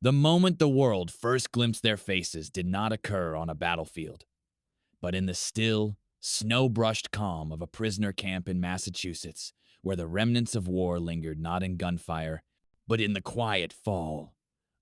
The moment the world first glimpsed their faces did not occur on a battlefield, but in the still, snow-brushed calm of a prisoner camp in Massachusetts, where the remnants of war lingered not in gunfire, but in the quiet fall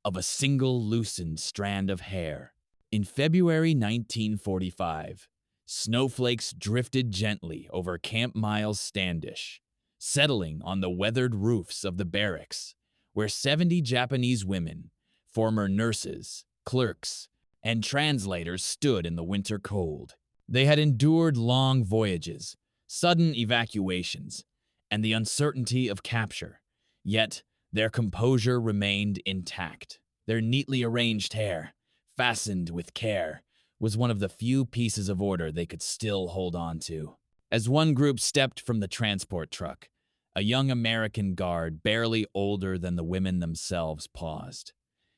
of a single loosened strand of hair. In February 1945, snowflakes drifted gently over Camp Miles Standish, settling on the weathered roofs of the barracks, where 70 Japanese women, former nurses, clerks, and translators stood in the winter cold. They had endured long voyages, sudden evacuations, and the uncertainty of capture, yet their composure remained intact. Their neatly arranged hair, fastened with care, was one of the few pieces of order they could still hold on to. As one group stepped from the transport truck, a young American guard, barely older than the women themselves, paused.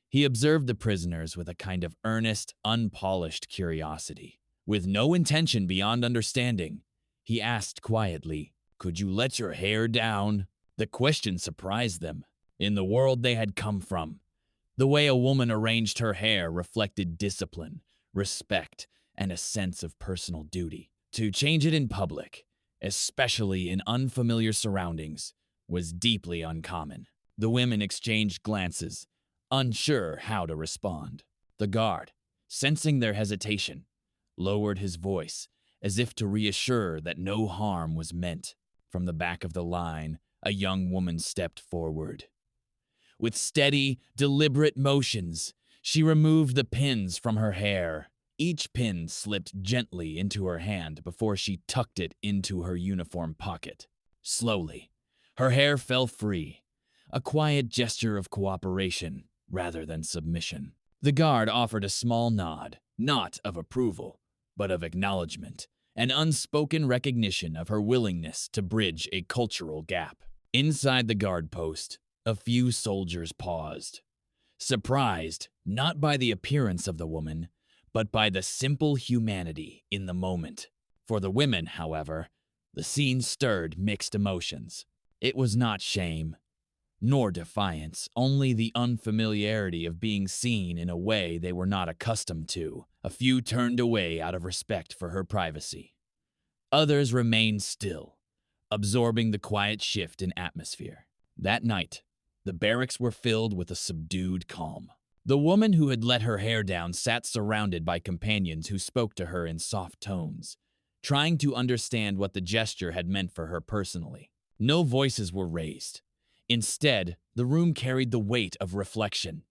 He observed the prisoners with a kind of earnest, unpolished curiosity. With no intention beyond understanding, he asked quietly, "Could you let your hair down?" The question surprised them. In the world they had come from, the way a woman arranged her hair reflected discipline, respect, and a sense of personal duty. To change it in public, especially in unfamiliar surroundings, was deeply uncommon. The women exchanged glances, unsure how to respond. The guard, sensing their hesitation, lowered his voice as if to reassure that no harm was meant. From the back of the line, a young woman stepped forward. With steady, deliberate motions, she removed the pins from her hair. Each pin slipped gently into her hand before she tucked it into her uniform pocket. Slowly, her hair fell free, a quiet gesture of cooperation rather than submission. The guard offered a small nod, not of approval, but of acknowledgement, an unspoken recognition of her willingness to bridge a cultural gap. Inside the guard post, a few soldiers paused, surprised not by the appearance of the woman, but by the simple humanity in the moment. For the women, however, the scene stirred mixed emotions. It was not shame, nor defiance, only the unfamiliarity of being seen in a way they were not accustomed to. A few turned away out of respect for her privacy. Others remained still, absorbing the quiet shift in atmosphere. That night, the barracks were filled with a subdued calm. The woman who had let her hair down sat surrounded by companions who spoke to her in soft tones, trying to understand what the gesture had meant for her personally. No voices were raised. Instead, the room carried the weight of reflection,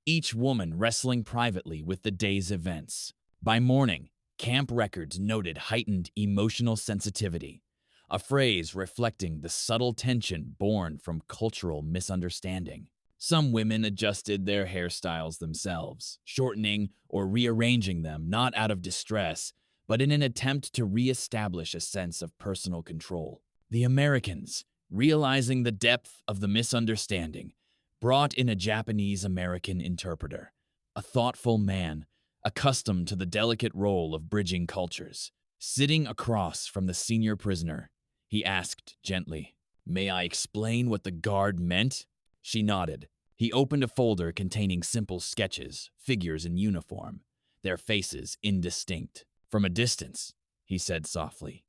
each woman wrestling privately with the day's events. By morning, camp records noted heightened emotional sensitivity, a phrase reflecting the subtle tension born from cultural misunderstanding. Some women adjusted their hairstyles themselves, shortening or rearranging them not out of distress, but in an attempt to reestablish a sense of personal control. The Americans, realizing the depth of the misunderstanding, brought in a Japanese American interpreter, a thoughtful man accustomed to the delicate role of bridging cultures. Sitting across from the senior prisoner, he asked gently, "May I explain what the guard meant?" She nodded. He opened a folder containing simple sketches, figures in uniform, their faces indistinct. "From a distance," he said softly,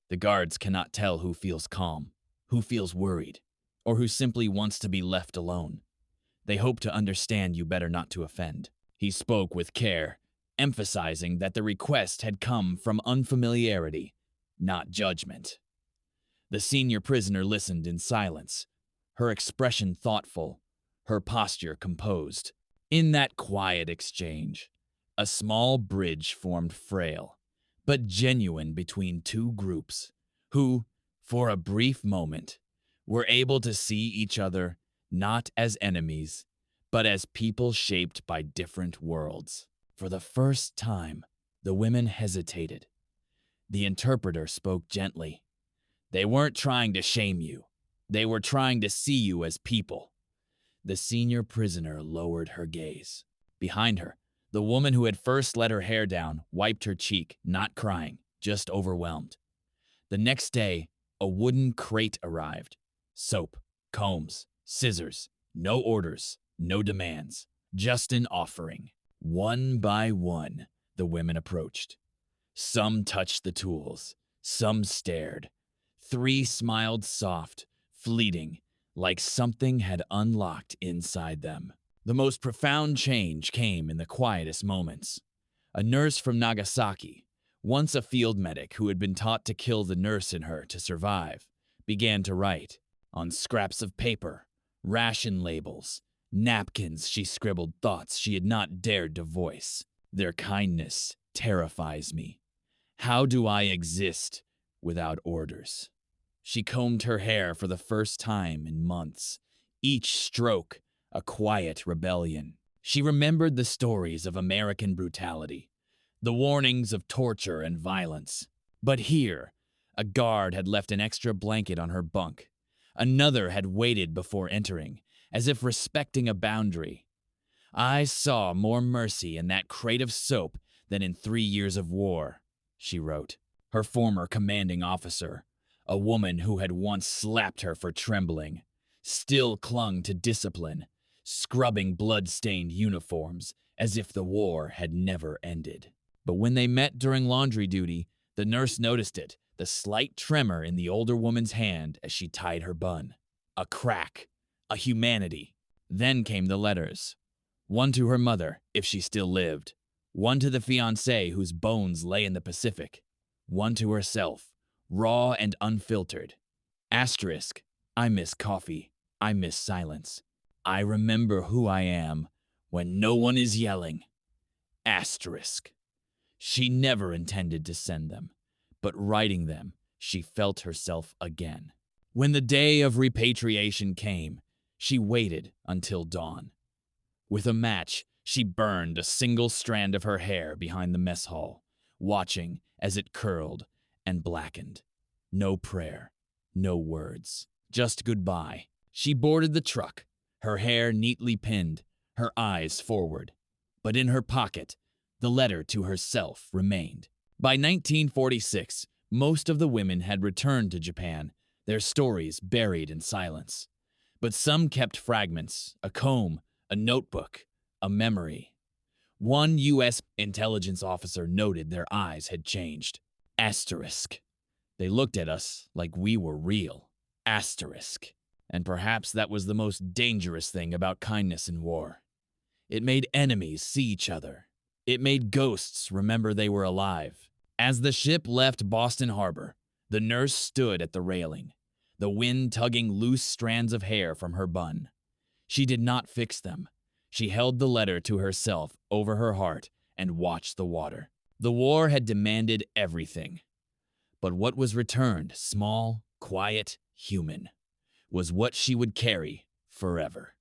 "the guards cannot tell who feels calm, who feels worried, or who simply wants to be left alone. They hope to understand you better not to offend." He spoke with care, emphasizing that the request had come from unfamiliarity, not judgment. The senior prisoner listened in silence, her expression thoughtful, her posture composed. In that quiet exchange, a small bridge formed frail, but genuine between two groups who, for a brief moment, were able to see each other not as enemies, but as people shaped by different worlds. For the first time, the women hesitated. The interpreter spoke gently. "They weren't trying to shame you. They were trying to see you as people." The senior prisoner lowered her gaze. Behind her, the woman who had first let her hair down wiped her cheek, not crying, just overwhelmed. The next day, a wooden crate arrived. Soap, combs, scissors, no orders, no demands. just an offering. One by one, the women approached. Some touched the tools, some stared. 3 smiled soft, fleeting, like something had unlocked inside them. The most profound change came in the quietest moments. A nurse from Nagasaki, once a field medic who had been taught to kill the nurse in her to survive, began to write. On scraps of paper, ration labels, napkins, she scribbled thoughts she had not dared to voice. Their kindness terrifies me. How do I exist without orders? She combed her hair for the first time in months, each stroke a quiet rebellion. She remembered the stories of American brutality, the warnings of torture and violence. But here, a guard had left an extra blanket on her bunk. Another had waited before entering, as if respecting a boundary. I saw more mercy in that crate of soap than in 3 years of war, she wrote. Her former commanding officer, a woman who had once slapped her for trembling, still clung to discipline, scrubbing blood-stained uniforms as if the war had never ended. But when they met during laundry duty, the nurse noticed it, the slight tremor in the older woman's hand as she tied her bun. A crack, a humanity. Then came the letters. One to her mother, if she still lived. One to the fiancé whose bones lay in the Pacific. One to herself, raw and unfiltered. Asterisk, I miss coffee. I miss silence. I remember who I am when no one is yelling. Asterisk. She never intended to send them, but writing them, she felt herself again. When the day of repatriation came, she waited until dawn. With a match, she burned a single strand of her hair behind the mess hall, watching as it curled and blackened. No prayer, no words, just goodbye. She boarded the truck, her hair neatly pinned, her eyes forward. But in her pocket, the letter to herself remained. By 1946, most of the women had returned to Japan, their stories buried in silence. But some kept fragments, a comb, a notebook, a memory. One U.S. intelligence officer noted their eyes had changed. Asterisk. They looked at us like we were real. Asterisk. And perhaps that was the most dangerous thing about kindness in war. It made enemies see each other. It made ghosts remember they were alive. As the ship left Boston Harbor, the nurse stood at the railing, the wind tugging loose strands of hair from her bun. She did not fix them. She held the letter to herself over her heart and watched the water. The war had demanded everything. But what was returned, small, quiet, human, was what she would carry forever.